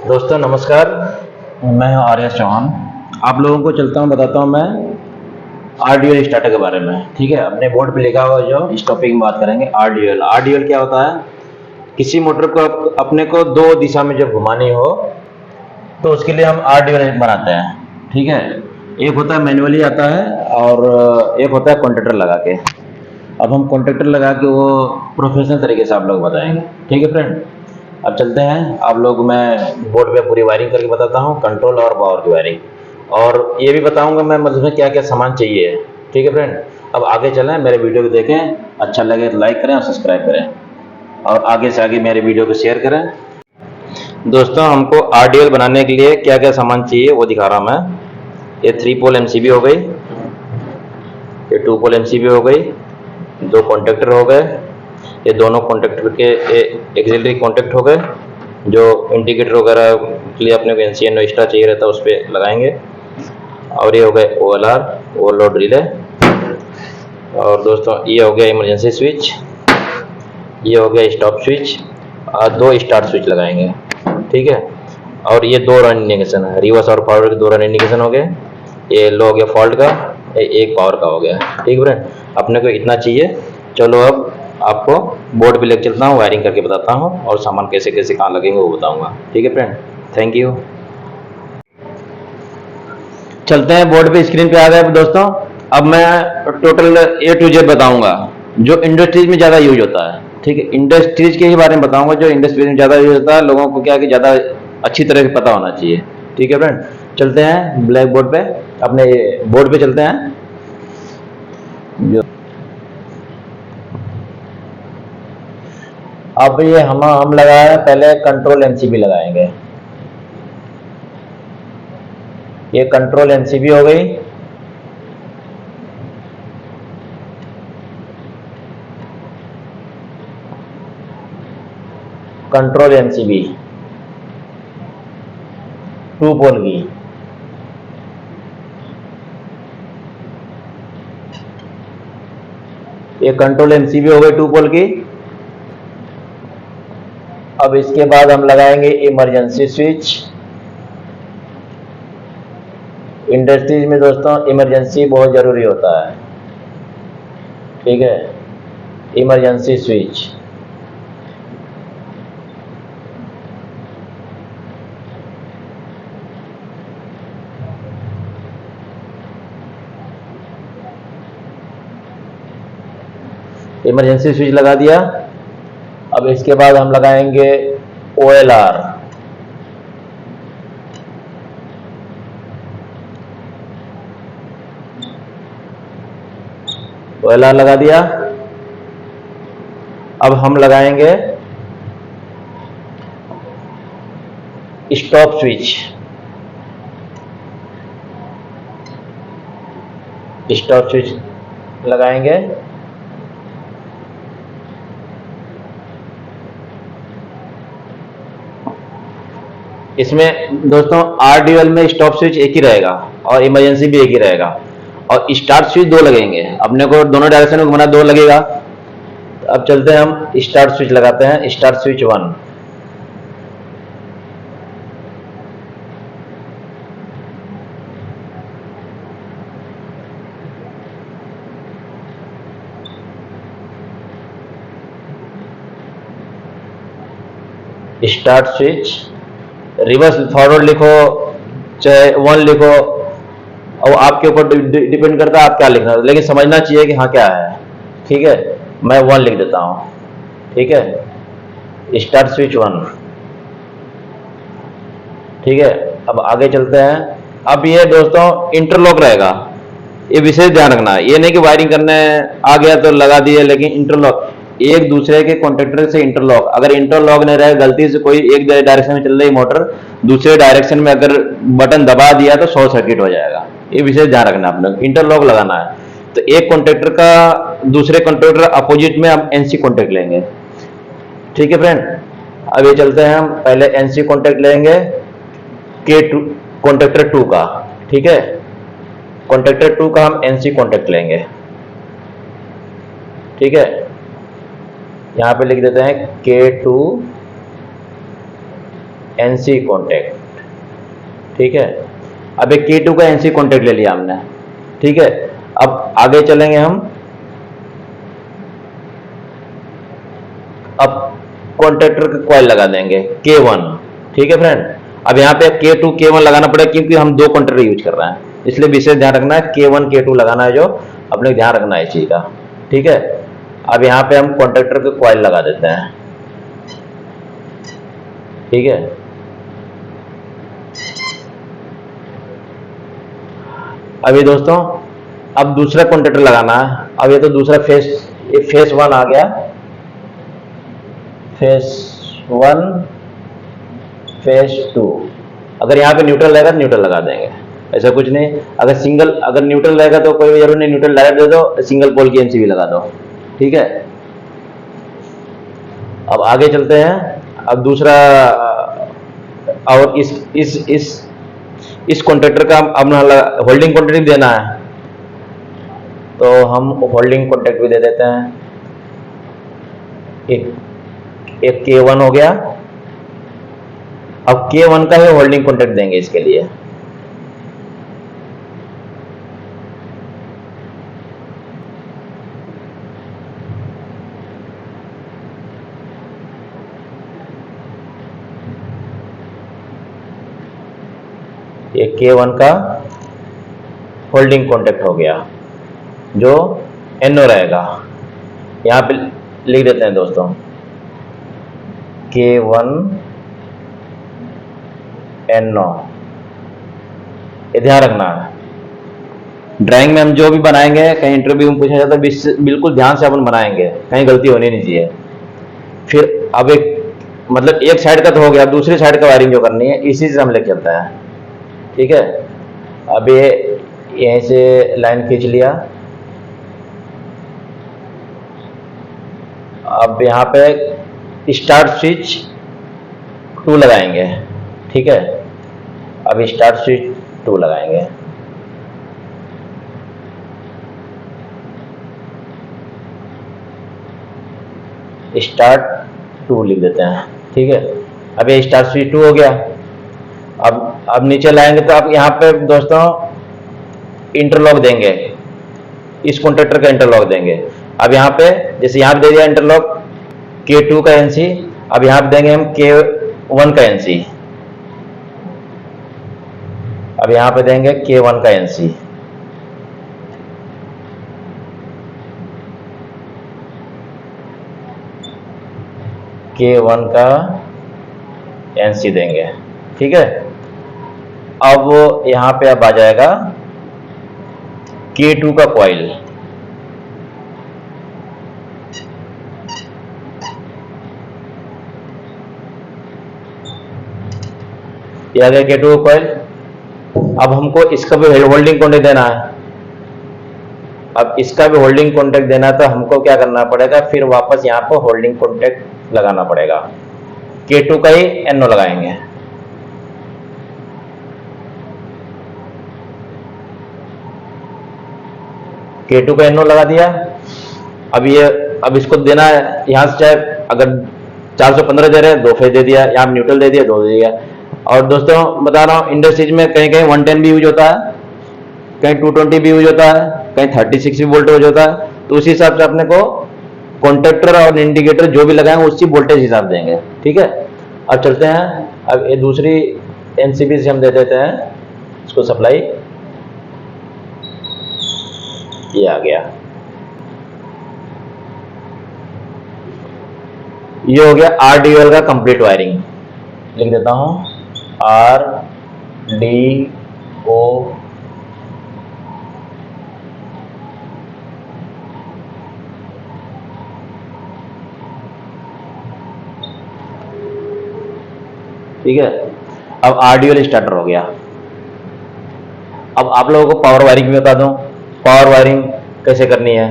दोस्तों नमस्कार, मैं हूं आर्य चौहान। आप लोगों को चलता हूं बताता हूं मैं आरडीएल स्टार्टर के बारे में। ठीक है, अपने बोर्ड पे लिखा हुआ जो इस टॉपिक में बात करेंगे आरडीएल। आरडीएल क्या होता है? किसी मोटर को अपने को दो दिशा में जब घुमानी हो तो उसके लिए हम आरडीएल बनाते हैं। ठीक है, एक होता है मैनुअली आता है और एक होता है कॉन्ट्रैक्टर लगा के। अब हम कॉन्ट्रैक्टर लगा के वो प्रोफेशनल तरीके से आप लोग बताएंगे। ठीक है फ्रेंड, अब चलते हैं। आप लोग मैं बोर्ड पे पूरी वायरिंग करके बताता हूँ, कंट्रोल और पावर की वायरिंग, और ये भी बताऊंगा मैं मतलब में क्या क्या सामान चाहिए। ठीक है फ्रेंड, अब आगे चलें, मेरे वीडियो को देखें, अच्छा लगे तो लाइक करें और सब्सक्राइब करें और आगे से आगे मेरे वीडियो को शेयर करें। दोस्तों, हमको आरडीएल बनाने के लिए क्या क्या सामान चाहिए वो दिखा रहा हूँ मैं। ये 3 पोल एमसीबी हो गई, ये 2 पोल एमसीबी हो गई, 2 कॉन्टेक्टर हो गए, ये दोनों कॉन्टेक्टर के एक्सिलरी कॉन्टेक्ट हो गए जो इंडिकेटर वगैरह के लिए अपने को एनसीएन एक्स्ट्रा चाहिए रहता है उस पर लगाएंगे। और ये हो गए ओएलआर, ओवरलोड रिले। और दोस्तों ये हो गया इमरजेंसी स्विच, ये हो गया स्टॉप स्विच और 2 स्टार्ट स्विच लगाएंगे। ठीक है, और ये 2 रन इंडिकेशन है, रिवर्स और फॉरवर्ड के 2 रन इंडिकेशन हो गए। ये लो हो गया फॉल्ट का, एक पावर का हो गया। ठीक है फ्रेंड, अपने को इतना चाहिए। चलो अब आपको बोर्ड पे लेकर चलता हूँ, वायरिंग करके बताता हूँ और सामान कैसे कैसे कहाँ लगेंगे वो बताऊंगा। ठीक है फ्रेंड, थैंक यू। चलते हैं, बोर्ड पे स्क्रीन पे आ गए दोस्तों। अब मैं टोटल ए टू जेड बताऊंगा जो इंडस्ट्रीज में ज़्यादा यूज होता है। ठीक है, इंडस्ट्रीज के ही बारे में बताऊंगा जो इंडस्ट्रीज में ज़्यादा यूज होता है, लोगों को क्या कि ज़्यादा अच्छी तरह से पता होना चाहिए। ठीक है फ्रेंड, चलते हैं ब्लैक बोर्ड पे, अपने बोर्ड पे चलते हैं। जो अब ये हम लगाए, पहले कंट्रोल एमसीबी लगाएंगे। ये कंट्रोल एमसीबी हो गई। कंट्रोल एमसीबी 2 पोल की। ये कंट्रोल एमसीबी हो गई 2 पोल की। अब इसके बाद हम लगाएंगे इमरजेंसी स्विच। इंडस्ट्रीज में दोस्तों इमरजेंसी बहुत जरूरी होता है। ठीक है, इमरजेंसी स्विच। इमरजेंसी स्विच लगा दिया। अब इसके बाद हम लगाएंगे ओएलआर। ओएलआर लगा दिया। अब हम लगाएंगे स्टॉप स्विच। स्टॉप स्विच लगाएंगे। इसमें दोस्तों आरडीएल में स्टॉप स्विच एक ही रहेगा और इमरजेंसी भी एक ही रहेगा, और स्टार्ट स्विच 2 लगेंगे। अपने को दोनों डायरेक्शन में घुमाना 2 लगेगा। अब चलते हैं, हम स्टार्ट स्विच लगाते हैं। Start switch 1, start switch. Reverse forward लिखो चाहे 1 लिखो, और आपके ऊपर डिपेंड करता है आप क्या लिखना है, लेकिन समझना चाहिए कि हाँ क्या है। ठीक है, मैं 1 लिख देता हूँ। ठीक है, स्टार्ट स्विच 1। ठीक है, अब आगे चलते हैं। अब ये दोस्तों इंटरलॉक रहेगा, ये विशेष ध्यान रखना है। ये नहीं कि वायरिंग करने आ गया तो लगा दिए, लेकिन इंटरलॉक एक दूसरे के कॉन्ट्रैक्टर से इंटरलॉक, अगर इंटरलॉक नहीं रहे, गलती से कोई एक डायरेक्शन में चल रही मोटर दूसरे डायरेक्शन में अगर बटन दबा दिया तो शॉर्ट सर्किट हो जाएगा। ये विशेष ध्यान रखना है, अपने इंटरलॉक लगाना है। तो एक कॉन्ट्रैक्टर का दूसरे कॉन्ट्रैक्टर अपोजिट में हम एनसी कॉन्ट्रैक्ट लेंगे। ठीक है फ्रेंड, अब ये चलते हैं, हम पहले एनसी कॉन्ट्रैक्ट लेंगे के2 कॉन्ट्रैक्टर 2 का। ठीक है, कॉन्ट्रैक्टर 2 का हम एनसी कॉन्ट्रैक्ट लेंगे। ठीक है, यहां पे लिख देते हैं K2 एनसी कॉन्टैक्ट, ठीक है। अब एक K2 का एनसी कॉन्टैक्ट ले लिया हमने, ठीक है। अब आगे चलेंगे हम, अब कॉन्टैक्टर का कॉइल लगा देंगे K1, ठीक है फ्रेंड। अब यहाँ पे K2 K1 लगाना पड़ेगा क्योंकि हम दो कॉन्टैक्टर यूज कर रहे हैं, इसलिए विशेष ध्यान रखना है, K1 K2 लगाना है, जो अपने ध्यान रखना है इस चीज का, ठीक है। अब यहाँ पे हम कॉन्टैक्टर के कॉइल लगा देते हैं, ठीक है। अभी दोस्तों अब दूसरा कॉन्टैक्टर लगाना है। अब ये तो दूसरा फेस 1 आ गया, फेस 1, फेस 2। अगर यहाँ पे न्यूट्रल रहेगा तो न्यूट्रल लगा देंगे, ऐसा कुछ नहीं। अगर न्यूट्रल रहेगा तो कोई जरूरत नहीं, न्यूट्रल डायरेक्ट दे दो, सिंगल पोल की एनसीबी लगा दो, ठीक है। अब आगे चलते हैं। अब दूसरा, और इस कॉन्ट्रैक्टर का अपना होल्डिंग कॉन्ट्रैक्ट देना है, तो हम होल्डिंग कॉन्ट्रैक्ट भी दे देते हैं। एक K1 हो गया। अब K1 का ही होल्डिंग कॉन्ट्रैक्ट देंगे इसके लिए, ये K1 का होल्डिंग कॉन्टैक्ट हो गया, जो NO रहेगा। यहां पे लिख देते हैं दोस्तों, K1 NO। ये ध्यान रखना है, ड्राइंग में हम जो भी बनाएंगे, कहीं इंटरव्यू में पूछा जाता है, बिल्कुल ध्यान से अपन बनाएंगे, कहीं गलती होनी नहीं चाहिए। फिर अब मतलब एक साइड का तो हो गया, दूसरी साइड का वायरिंग जो करनी है, इसी से हम लेके चलते हैं, ठीक है। अब ये यहीं से लाइन खींच लिया। अब यहाँ पे स्टार्ट स्विच 2 लगाएंगे, ठीक है। अब स्टार्ट स्विच 2 लगाएंगे, स्टार्ट 2 लिख देते हैं, ठीक है। अब ये स्टार्ट स्विच 2 हो गया। अब नीचे लाएंगे तो आप यहाँ पे दोस्तों इंटरलॉक देंगे, इस कॉन्ट्रैक्टर का इंटरलॉक देंगे। अब यहाँ पे जैसे यहाँ पे दे दिया इंटरलॉक K2 का एनसी, अब यहाँ पे देंगे हम K1 का एनसी। अब यहाँ पे देंगे K1 का एनसी, K1 का एनसी देंगे, ठीक है। अब यहाँ पे अब आ जाएगा K2 का कॉइल, ये आ गया K2 का कॉइल। अब हमको इसका भी होल्डिंग कॉन्टैक्ट देना है। अब इसका भी होल्डिंग कॉन्टैक्ट देना है, तो हमको क्या करना पड़ेगा, फिर वापस यहाँ पर होल्डिंग कॉन्टैक्ट लगाना पड़ेगा। K2 का ही NO लगाएंगे, K2 का NO लगा दिया। अब इसको देना है यहाँ से, चाहे अगर 415 दे रहे हैं 2 फेज दे दिया, यहाँ न्यूट्रल दे दिया 2 दे दिया। और दोस्तों बता रहा हूँ, इंडस्ट्रीज में कहीं कहीं 110 भी यूज होता है, कहीं 220 भी यूज होता है, कहीं 36 भी वोल्टेज होता है। तो उसी हिसाब से अपने को कॉन्ट्रैक्टर और इंडिकेटर जो भी लगाएंगे उसी वोल्टेज हिसाब देंगे, ठीक है। अब चलते हैं। अब ये दूसरी एनसीबी से हम दे देते हैं इसको सप्लाई, ये आ गया। ये हो गया RDOL का कंप्लीट वायरिंग। लिख देता हूं RDO ठीक है। अब RDOL स्टार्टर हो गया। अब आप लोगों को पावर वायरिंग भी बता दूं, पावर वायरिंग कैसे करनी है।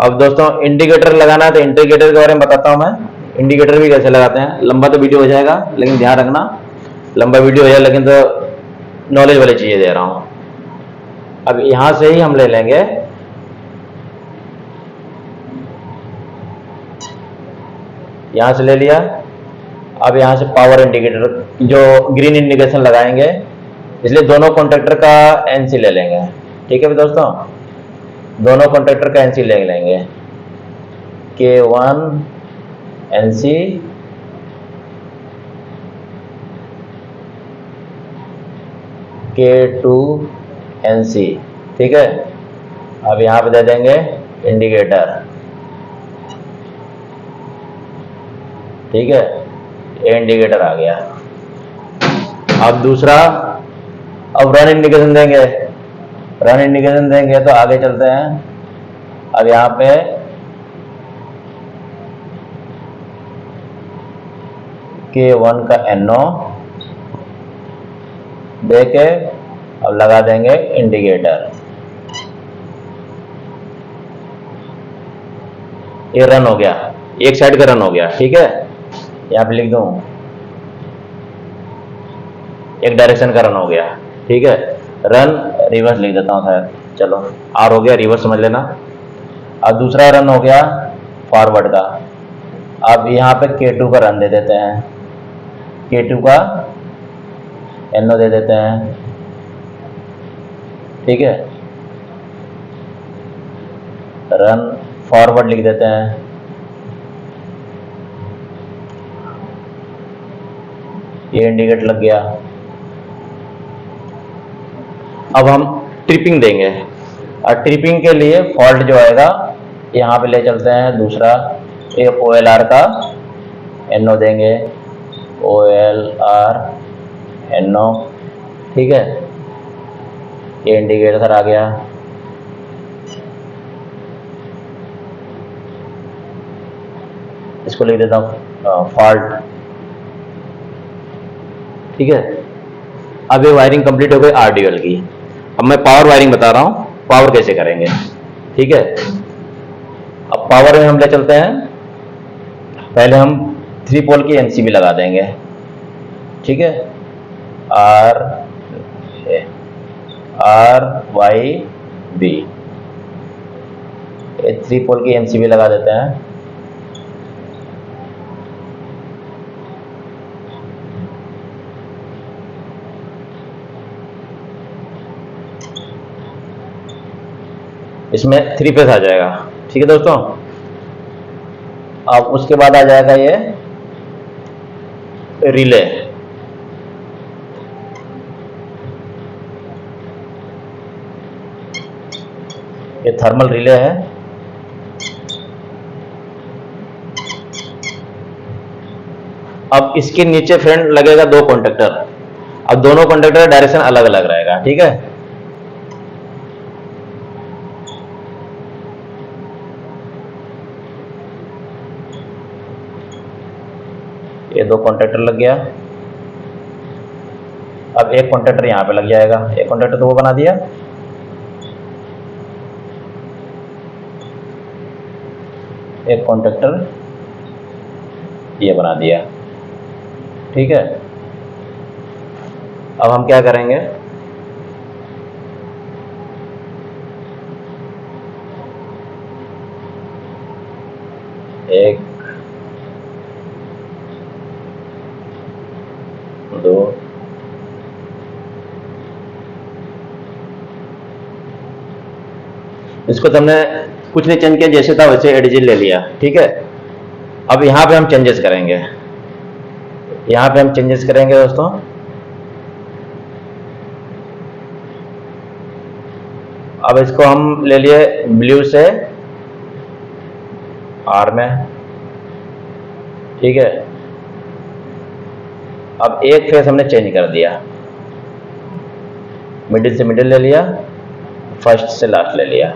अब दोस्तों इंडिकेटर लगाना है, तो इंडिकेटर के बारे में बताता हूं मैं, इंडिकेटर भी कैसे लगाते हैं। लंबा तो वीडियो हो जाएगा, लेकिन ध्यान रखना लंबा वीडियो हो जाए, लेकिन तो नॉलेज वाली चीजें दे रहा हूं। अब यहां से ही हम ले लेंगे यहां से ले लिया, अब यहाँ से पावर इंडिकेटर जो ग्रीन इंडिकेशन लगाएंगे, इसलिए दोनों कॉन्ट्रैक्टर का एनसी ले लेंगे। ठीक है दोस्तों, दोनों कॉन्ट्रैक्टर का एनसी ले लेंगे। K1 NC K2 NC. ठीक है, अब यहाँ पे दे देंगे इंडिकेटर। ठीक है, ये इंडिकेटर आ गया। अब दूसरा, अब रन इंडिकेशन देंगे। रन इंडिकेशन देंगे तो आगे चलते हैं। अब यहाँ पे K1 का NO दे के अब लगा देंगे इंडिकेटर। ये रन हो गया, एक साइड का रन हो गया। ठीक है, यहाँ पे लिख दूं एक डायरेक्शन का रन हो गया। ठीक है, रन रिवर्स लिख देता हूँ शायद, चलो आर हो गया, रिवर्स समझ लेना। अब दूसरा रन हो गया फॉरवर्ड का। अब यहाँ पे K2 का रन दे देते हैं, K2 का NO दे देते हैं। ठीक है, रन फॉरवर्ड लिख देते हैं। ये इंडिकेटर लग गया। अब हम ट्रिपिंग देंगे, और ट्रिपिंग के लिए फॉल्ट जो आएगा यहाँ पे ले चलते हैं दूसरा, एक OLR का NO देंगे, OLR NO। ठीक है, ये इंडिकेटर आ गया। इसको लिख देता हूँ फॉल्ट। ठीक है, अब ये वायरिंग कंप्लीट हो गई RDL की। अब मैं पावर वायरिंग बता रहा हूँ, पावर कैसे करेंगे। ठीक है, अब पावर में हम ले चलते हैं। पहले हम 3 पोल की NCB लगा देंगे। ठीक है, RYB, ये 3 पोल की NCB लगा देते हैं। इसमें 3 फेस आ जाएगा। ठीक है दोस्तों, अब उसके बाद आ जाएगा ये रिले। ये थर्मल रिले है। अब इसके नीचे फ्रेंड लगेगा 2 कॉन्टेक्टर। अब दोनों कॉन्टेक्टर का डायरेक्शन अलग अलग रहेगा। ठीक है, ये 2 कॉन्टेक्टर लग गया। अब एक कॉन्टेक्टर यहाँ पे लग जाएगा। एक कॉन्टेक्टर तो वो बना दिया, एक कॉन्टेक्टर ये बना दिया। ठीक है, अब हम क्या करेंगे, एक, 2, इसको तो हमने कुछ नहीं चेंज किया, जैसे था वैसे एडजस्ट ले लिया। ठीक है, अब यहाँ पे हम चेंजेस करेंगे। यहाँ पे हम चेंजेस करेंगे दोस्तों। अब इसको हम ले लिए ब्लू से R में। ठीक है, अब एक फेस हमने चेंज कर दिया, मिडिल से मिडिल ले लिया, फर्स्ट से लास्ट ले लिया।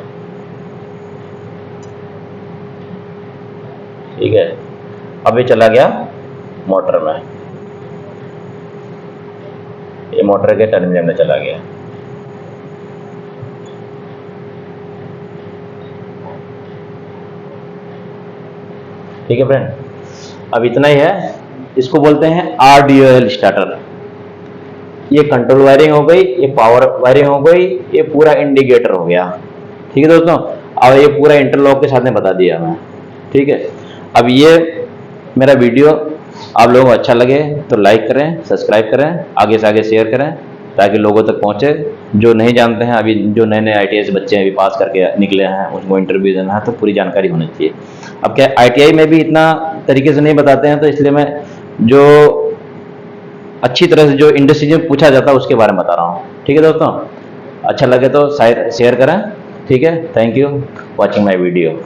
ठीक है, अब ये चला गया मोटर में, ये मोटर के टर्मिनल में चला गया। ठीक है फ्रेंड, अब इतना ही है। इसको बोलते हैं RDOL स्टार्टर। ये कंट्रोल वायरिंग हो गई, ये पावर वायरिंग हो गई, ये पूरा इंडिकेटर हो गया। ठीक है दोस्तों, अब ये पूरा इंटरलॉक के साथ में बता दिया मैं। ठीक है, अब ये मेरा वीडियो आप लोगों को अच्छा लगे तो लाइक करें, सब्सक्राइब करें, आगे से आगे शेयर करें ताकि लोगों तक पहुंचे। जो नहीं जानते हैं, अभी जो नए नए ITI से बच्चे अभी पास करके निकले हैं, उनको इंटरव्यू देना है तो पूरी जानकारी होनी चाहिए। अब क्या ITI में भी इतना तरीके से नहीं बताते हैं, तो इसलिए मैं जो अच्छी तरह से जो इंडस्ट्री में पूछा जाता है उसके बारे में बता रहा हूँ। ठीक है दोस्तों, अच्छा लगे तो शेयर करें। ठीक है, thank you watching my video.